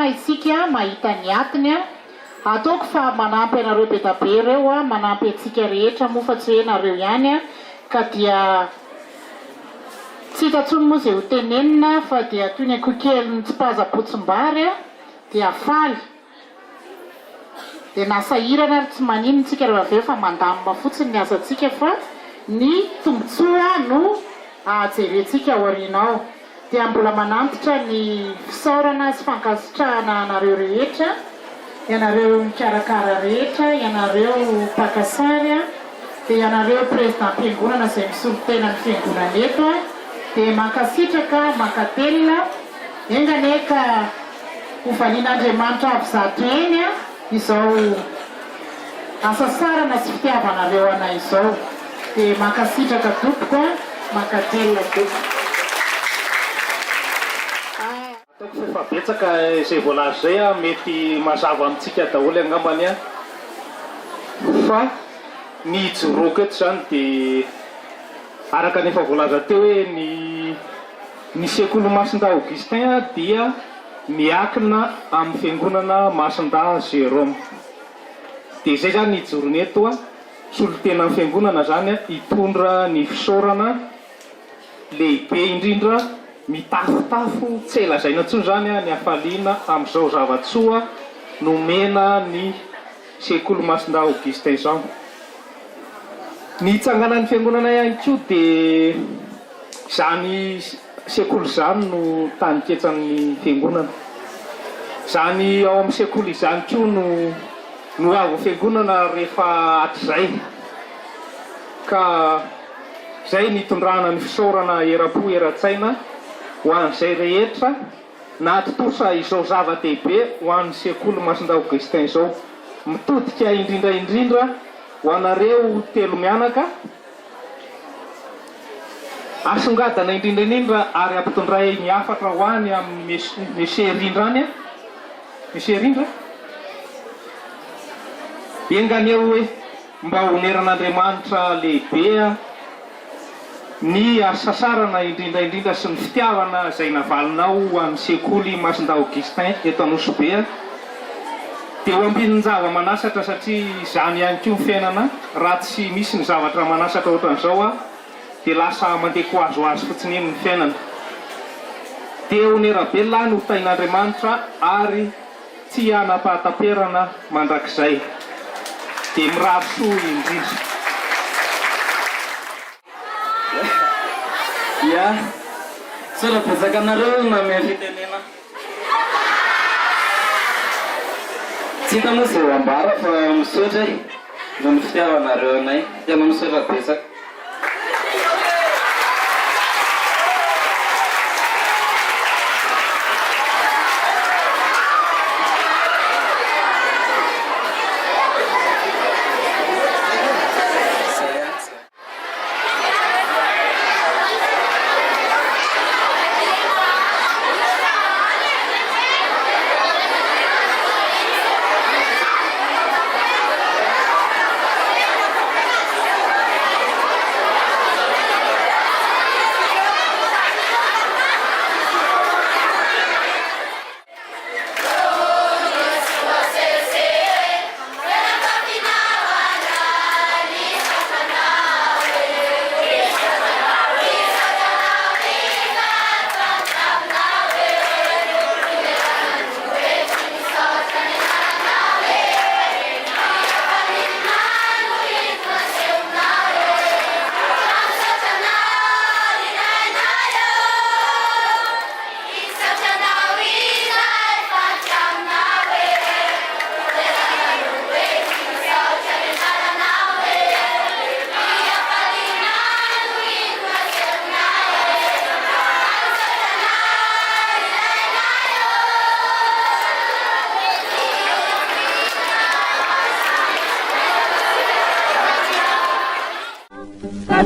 isika mahita ny atiny ataoko fa manampy anareo be tabe ireo manampy atsika rehetra moa fa tsy hoe nareo ihany ka dia tsy hitatsony moa izay ho tenenina fa dia toy ny akokeliny tsy paza-potsimbary dia faly dia nasahirana ary tsy manino tsika rehefa avy eo fa mandamina fotsiny ny asantsika fa ny tombotsoa no ajerentsika ao aorianao dia mbola manantitra ny fisaorana sy fankasitrahana anareo rehetra ianareo mikarakara rehetra ianareo mpakasary dia ianareo président-mpiangonana izay misolotena ny fiangonana eto dia mankasitraka mankatelina enganeka ho valian'Andriamanitra avy zato eny izao asasarana sy fitiavanareo anay izao dia mankasitraka tompoko mankatelina tompoko. Ataoko fa betsaka izay voalaza zay mety mazava amintsika daholo angambany fa ny joroko eto zany dia araka nefa voalaza teo hoe ny sekoly Masinda Augustin dia miakina amin'ny fiangonana Masinda Jérôme dia zay zany ny jorony eto solotena amin'ny fiangonana zany hitondra ny fisaorana lehibe indrindra mitafotafo tsy elazaina intsony zany ny afaliana amin'izao zavatsoa nomena ny sekoly Masinda Augustin izao. Ny itsanganan'ny fiangonana ihany koa dia zany sekoly zany no taniketsan'ny fiangonana. Zany ao amin'ny sekoly izany koa no avy fiangonana rehefa hatrizay ka zay nitondrana ny fisaorana era-po era-tsaina ho an'izay rehetra na totosa izao zava-dehibe ho an'ny sekoly Masinda Augustin izao mitodika indrindra ho anareo telo mianaka asongadana indrindra ary ampitondray ny afatra ho any amin'ny Monsieur Rindrany Monsieur Rindra enganeo hoe mba honeran'Andriamanitra lehibe ny asasarana indrindra sy ny fitiavana izay navalinao amin'ny sekoly Masinda Augustin eto Anosibe dia ho ambin'ny zava-manasatra satria izany ihany koa ny fiainana raha tsy misy ny zavatra manasatra ohatran'izao dia lasa mandeha koazoazo fotsiny eny ny fiainana. Dia honerabelona ny hotain'Andriamanitra ary tsy hanapahataperana mandrakizay dia mirary soa indrindra. Ya, solo betsaka anareo name fitenena. Tsy hita moa izay ambara fa misaotra no ny fitiavanareo anay, tena misaotra betsaka.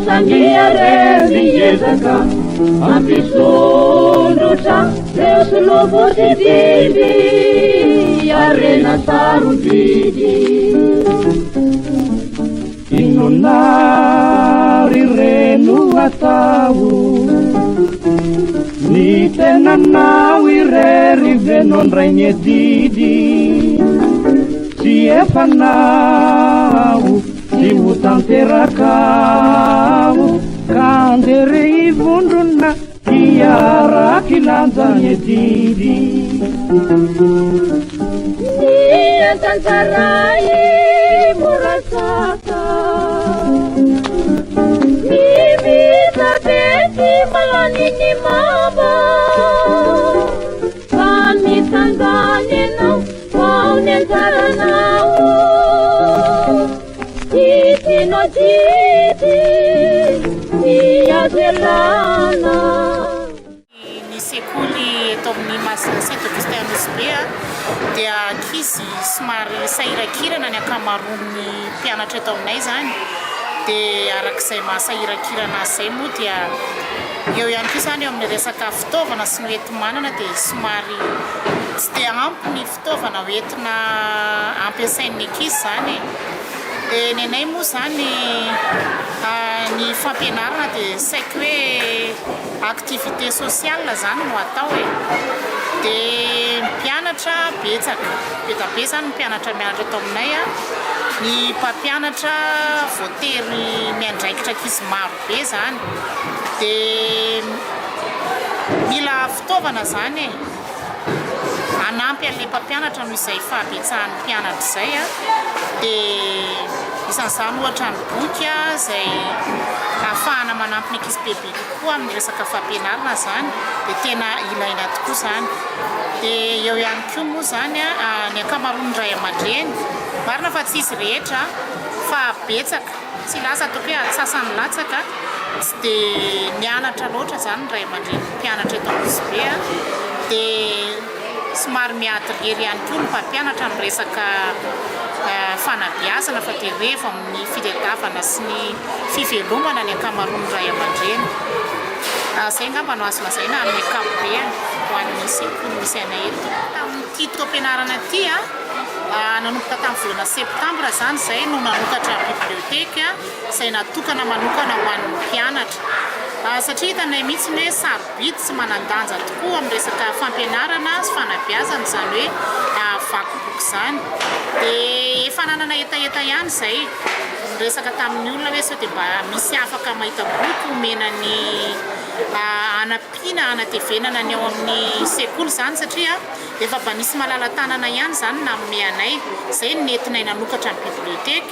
Sangia reviezaka ampisondrotra resolo positivi arena sarudivi inonari renu atau ni tenanao irery venondray ny didy tsy efanao tsy ho tanterakao ka andere ivondrona iaraky lanjany didy Tantarai murasaka Mimi malani ni mama Kami tangane no Wau nentara nao Titi no titi Ia zelana Ni sekoly eto amin'ny masina Saint Augustin Nosbea dia ankizy somary sahirakirana ny akamaroan'ny mpianatra eto aminay zany dia arak'izay mahasahirakirana zay moa dia eo ihany koa zany eo amin'ny resaka fitaovana sy ny enti-manana dia somary tsy dia ampy ny fitaovana hoentina ampiasain'ny ankizy zany dia ny anay moa zany ny fampianarana dia saiko hoe activité sociale zany no atao e dia mpianatra betsaka be zany mpianatra mianatra eto aminay ny mpampianatra voatery miandraikitra ankizy maro be zany dia mila fitaovana zany anampy an'ilay mpampianatra noho izay fahabetsahan'ny mpianatra izay dia isan'izany ohatra ny boky izay ahafahana manampy ny ankizy bebe kokoa amin'ny resaka fampianarana zany dia tena ilaina tokoa zany dia eo ihany koa moa zany ny ankamaroan'ny ray aman-dreny marina fa tsy izy rehetra fa betsaka tsy lasa ataoko hoe atsasany latsaka tsy dia mianatra loatra zany ny ray aman-dreny mpianatra eto Nosbea dia somary miadrirery ihany koa ny mpampianatra ny resaka fanabeazana fa dia rehefa amin'ny fitadiavana sy ny fivelomana ny ankamaroan'ny ray aman-dreny zay ngamba no azo lazaina amin'ny ankapobeny ho an'ny sekoly misy anay eto amin'ity taom-pianarana ity nanomboka tamin'ny volana septambra zany zay no nanokatra biblioteka izay natokana manokana ho an'ny mpianatra satria hitanay mihitsy hoe sarobidy sy manan-danja tokoa amin'ny resaka fampianarana sy fanabeazana zany hoe vakiboky zany dia efa nanana etaeta ihany zay resaka tamin'ny olona hoe sao dia mba misy afaka mahita boky omenany anampiana anatevenana ny ao amin'ny sekoly zany satria efa mba nisy malala-tanana ihany zany nanome anay zay nentinay nanokatra ny biblioteka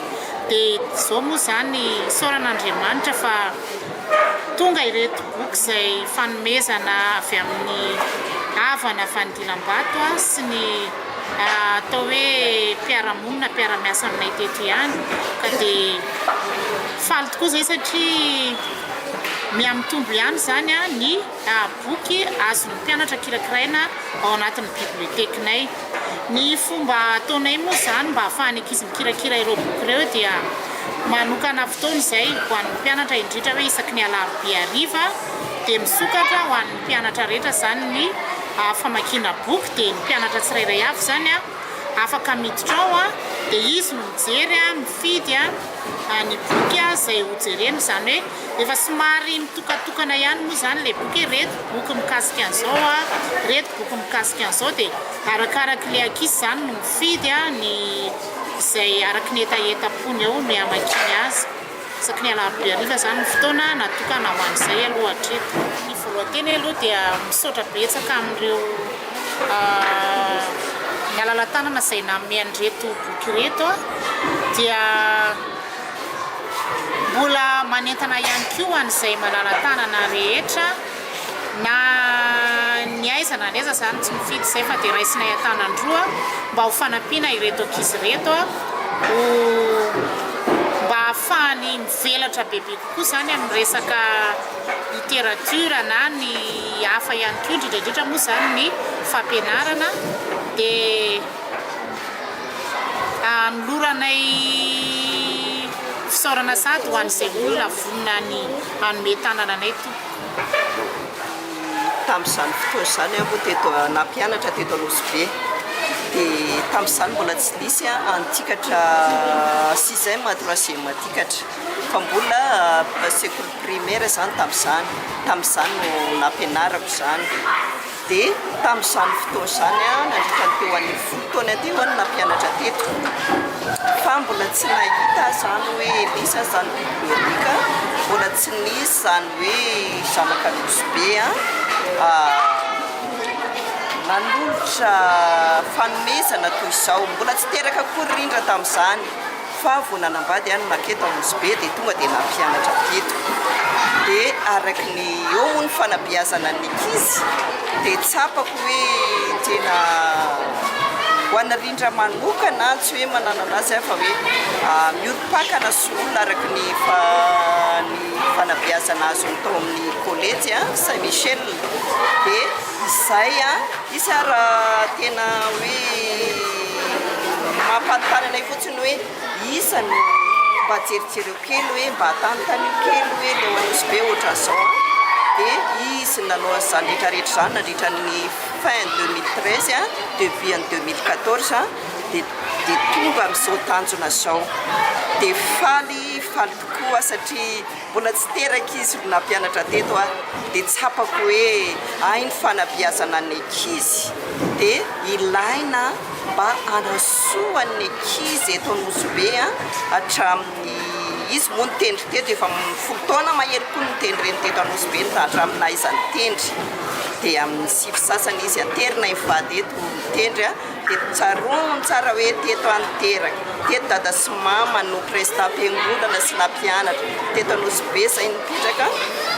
dia zao moa zany saoran'Andriamanitra fa tonga ireto boky izay fanomezana avy amin'ny havana Vandilambato sy ny atao hoe mpiaramonina mpiara-miasa aminay teto ihany ka dia faly tokoa zay satria miamitombo ihany zany ny boky azon'ny mpianatra kirakiraina ao anatin'ny bibliotekinay ny fomba ataonay moa zany mba ahafahany ankizy mikirakira ireo boky ireo dia manokana fotoana izay ho an'ny mpianatra indrindra hoe isaky ny alarobia hariva dia misokatra ho an'ny mpianatra rehetra zany ny famakiana boky dia ny mpianatra tsirairay avy zany afaka miditra ao dia izy no mijery mifidy ny boky izay hojereny zany hoe efa somary mitokatokana ihany moa zany ilay boky reto boky mikasika an'izao reto boky mikasika an'izao dia arakaraky ilay ankizy zany no mifidy ny izay araky ny etaetapony ao no hamakiny azy isaky ny alarobia hariva zany ny fotoana natokana ho an'izay aloha hatreto ny voalohany aloha dia misaotra betsaka amin'ireo mialala-tanana izay nanome an'ireto boky reto dia mbola manentana ihany koa an'izay malala-tanana rehetra na ny aiza na neza zany tsy mifidy izay fa dia raisinay an-tanandroa mba ho fanampiana ireto ankizy reto mba ahafahany mivelatra bebe kokoa zany amin'ny resaka literatura na ny hafa ihany koa indrindraindrindra moa zany ny fampianarana dia noloranay fisaorana sady ho an'izay olona vonina ny hanome tanana anay to tamin'izany fotoana izany aho teto nampianatra teto Nosbea dia tamin'izany mbola tsy nisy antikatra 6e 3e tikatra fa mbola sekoly primaire zany tamin'izany no nampianarako zany dia tamin'izany fotoana zany a nandritrany teo an'ny fotoana teo any nampianatra teto fa mbola tsy nahita zany hoe lisa zany biblioteka mbola tsy nisy zany hoe zanaka losbe nanolotra fanomezana toy izao mbola tsy teraka kory rindra tamin'izany fa vo nanambady any maketo losbe dia tonga dia nampianatra teto dia araky ny eo moa ny fanabeazana ny ankizy dia tsapako hoe tena ho an'ny rindra manokana tsy hoe manana anazy fa hoe miorom-pakana sy olona araky ny fanabeazana azo tao amin'ny collège Saint Michel dia izay isy raha tena hoe mampanontany anay fotsiny hoe isa no mba jerijereo kely hoe mba hatanontany kely hoe leo anosy be ohatra zao dia izy nanao an'izany rehetrarehetra zany nandritra ny fin 2013 début en 2014 dia tonga amin'izao tanjona zao dia faly tokoa satria mbola tsy teraka izy nampianatra teto dia tsapako hoe ny fanabeazana ny ankizy dia ilaina mba anasoan'ny ankizy eto Nosbe hatramin'ny izy moa nitendry teto efa fotoana mahery koa nitendry reny teto Nosbe hatraminay izy nitendry dia amin'ny sivy sasany izy aterina mivady eto nitendry dia tsaroany tsara hoe teto aniteraka teto dada sy mama no président-mpiangonana sy nampianatra teto Nosbe zay nipetraka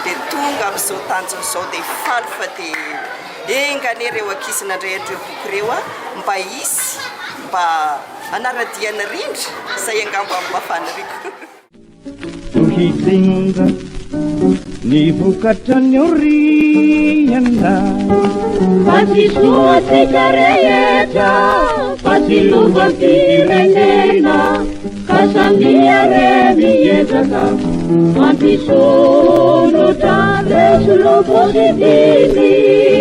dia tonga amin'izao tanjona izao dia faly fa dia engane reo ankizy nandray andreo boky reo mba isy mba anaradiana rindra zay angamba mafana riko tohitindra ny vokatra ny oriana Pasisoasika rehetra pasilova firenena kasamia re miezaka mampisonotra lesulo positivi